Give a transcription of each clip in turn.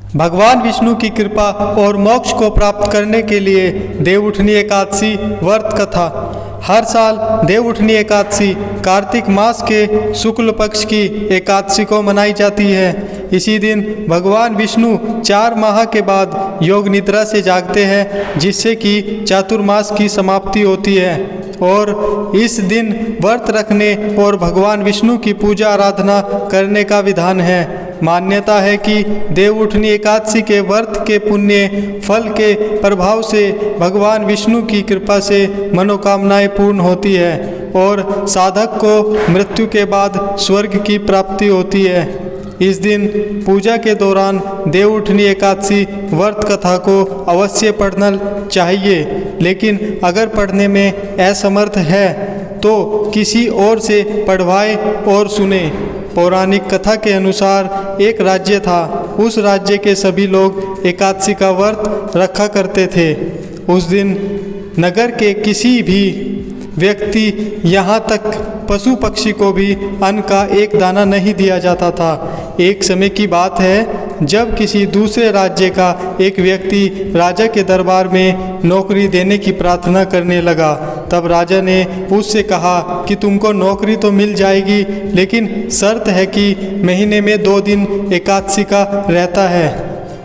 भगवान विष्णु की कृपा और मोक्ष को प्राप्त करने के लिए देवउठनी एकादशी व्रत कथा। हर साल देवउठनी एकादशी कार्तिक मास के शुक्ल पक्ष की एकादशी को मनाई जाती है। इसी दिन भगवान विष्णु 4 माह के बाद योग निद्रा से जागते हैं, जिससे कि चातुर्मास की समाप्ति होती है और इस दिन व्रत रखने और भगवान विष्णु की पूजा आराधना करने का विधान है। मान्यता है कि देवउठनी एकादशी के व्रत के पुण्य फल के प्रभाव से भगवान विष्णु की कृपा से मनोकामनाएं पूर्ण होती है और साधक को मृत्यु के बाद स्वर्ग की प्राप्ति होती है। इस दिन पूजा के दौरान देवउठनी एकादशी व्रत कथा को अवश्य पढ़ना चाहिए, लेकिन अगर पढ़ने में असमर्थ है तो किसी और से पढ़वाए और सुने। पौराणिक कथा के अनुसार एक राज्य था। उस राज्य के सभी लोग एकादशी का व्रत रखा करते थे। उस दिन नगर के किसी भी व्यक्ति यहाँ तक पशु पक्षी को भी अन्न का एक दाना नहीं दिया जाता था। एक समय की बात है जब किसी दूसरे राज्य का एक व्यक्ति राजा के दरबार में नौकरी देने की प्रार्थना करने लगा। तब राजा ने उससे कहा कि तुमको नौकरी तो मिल जाएगी, लेकिन शर्त है कि महीने में 2 दिन एकादशी का रहता है,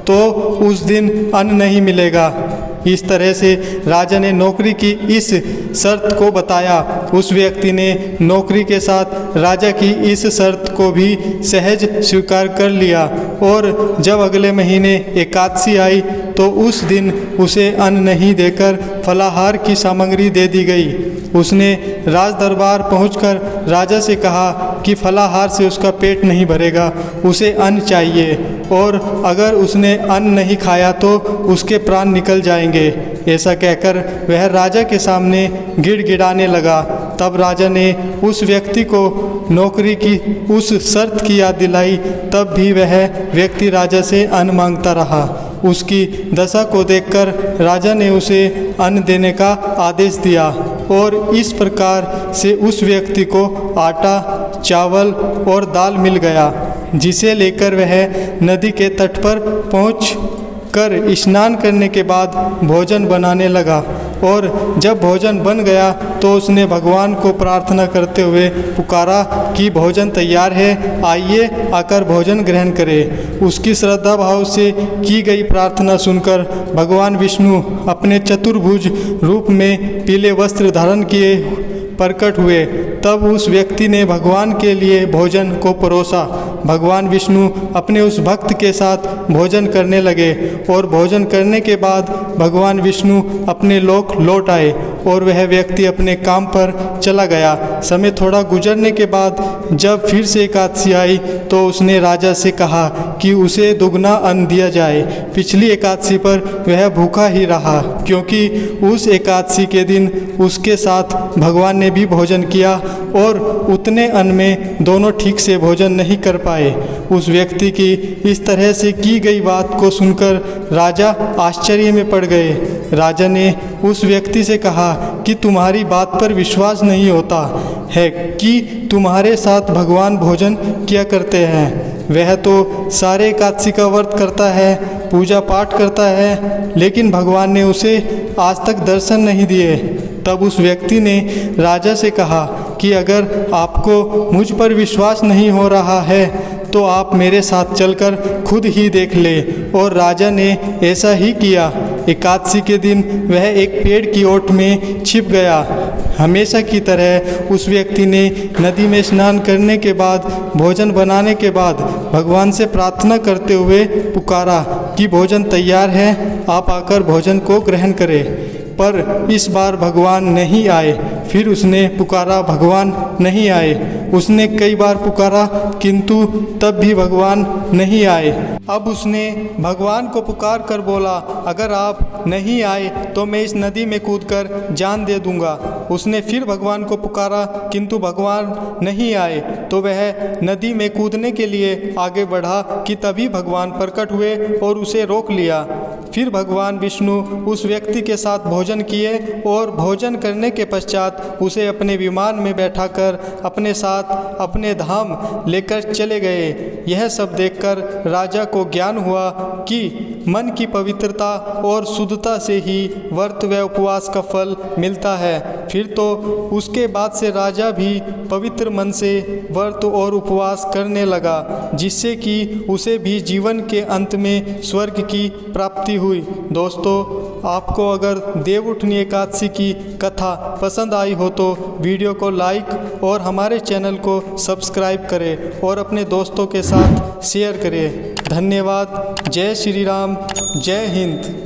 तो उस दिन अन्न नहीं मिलेगा। इस तरह से राजा ने नौकरी की इस शर्त को बताया। उस व्यक्ति ने नौकरी के साथ राजा की इस शर्त को भी सहज स्वीकार कर लिया और जब अगले महीने एकादशी आई तो उस दिन उसे अन्न नहीं देकर फलाहार की सामग्री दे दी गई। उसने राज दरबार पहुंचकर राजा से कहा कि फलाहार से उसका पेट नहीं भरेगा, उसे अन्न चाहिए और अगर उसने अन्न नहीं खाया तो उसके प्राण निकल जाएंगे। ऐसा कहकर वह राजा के सामने गिड़गिड़ाने लगा। तब राजा ने उस व्यक्ति को नौकरी की उस शर्त की याद दिलाई। तब भी वह व्यक्ति राजा से अन्न मांगता रहा। उसकी दशा को देखकर राजा ने उसे अन्न देने का आदेश दिया और इस प्रकार से उस व्यक्ति को आटा, चावल और दाल मिल गया, जिसे लेकर वह नदी के तट पर पहुँच कर स्नान करने के बाद भोजन बनाने लगा और जब भोजन बन गया तो उसने भगवान को प्रार्थना करते हुए पुकारा कि भोजन तैयार है, आइए आकर भोजन ग्रहण करें। उसकी श्रद्धा भाव से की गई प्रार्थना सुनकर भगवान विष्णु अपने चतुर्भुज रूप में पीले वस्त्र धारण किए प्रकट हुए। तब उस व्यक्ति ने भगवान के लिए भोजन को परोसा। भगवान विष्णु अपने उस भक्त के साथ भोजन करने लगे और भोजन करने के बाद भगवान विष्णु अपने लोक लौट आए और वह व्यक्ति अपने काम पर चला गया। समय थोड़ा गुजरने के बाद जब फिर से एकादशी आई तो उसने राजा से कहा कि उसे दुगना अन्न दिया जाए। पिछली एकादशी पर वह भूखा ही रहा, क्योंकि उस एकादशी के दिन उसके साथ भगवान ने भी भोजन किया और उतने अन्न में दोनों ठीक से भोजन नहीं कर पाए। उस व्यक्ति की इस तरह से की गई बात को सुनकर राजा आश्चर्य में पड़ गए। राजा ने उस व्यक्ति से कहा कि तुम्हारी बात पर विश्वास नहीं होता है कि तुम्हारे साथ भगवान भोजन किया करते हैं। वह तो सारे एकादशी का व्रत करता है, पूजा पाठ करता है, लेकिन भगवान ने उसे आज तक दर्शन नहीं दिए। तब उस व्यक्ति ने राजा से कहा कि अगर आपको मुझ पर विश्वास नहीं हो रहा है तो आप मेरे साथ चलकर खुद ही देख ले। और राजा ने ऐसा ही किया। एकादशी के दिन वह एक पेड़ की ओट में छिप गया। हमेशा की तरह उस व्यक्ति ने नदी में स्नान करने के बाद भोजन बनाने के बाद भगवान से प्रार्थना करते हुए पुकारा कि भोजन तैयार है, आप आकर भोजन को ग्रहण करें। पर इस बार भगवान नहीं आए। फिर उसने पुकारा, भगवान नहीं आए। उसने कई बार पुकारा किंतु तब भी भगवान नहीं आए। अब उसने भगवान को पुकार कर बोला, अगर आप नहीं आए तो मैं इस नदी में कूदकर जान दे दूंगा। उसने फिर भगवान को पुकारा किंतु भगवान नहीं आए तो वह नदी में कूदने के लिए आगे बढ़ा कि तभी भगवान प्रकट हुए और उसे रोक लिया। फिर भगवान विष्णु उस व्यक्ति के साथ भोजन किए और भोजन करने के पश्चात उसे अपने विमान में बैठाकर अपने साथ अपने धाम लेकर चले गए। यह सब देखकर राजा को ज्ञान हुआ कि मन की पवित्रता और शुद्धता से ही व्रत व उपवास का फल मिलता है। फिर तो उसके बाद से राजा भी पवित्र मन से व्रत और उपवास करने लगा, जिससे कि उसे भी जीवन के अंत में स्वर्ग की प्राप्ति हुई। दोस्तों, आपको अगर देवउठनी एकादशी की कथा पसंद आई हो तो वीडियो को लाइक और हमारे चैनल को सब्सक्राइब करें और अपने दोस्तों के साथ शेयर करें। धन्यवाद। जय श्री राम, जय हिंद।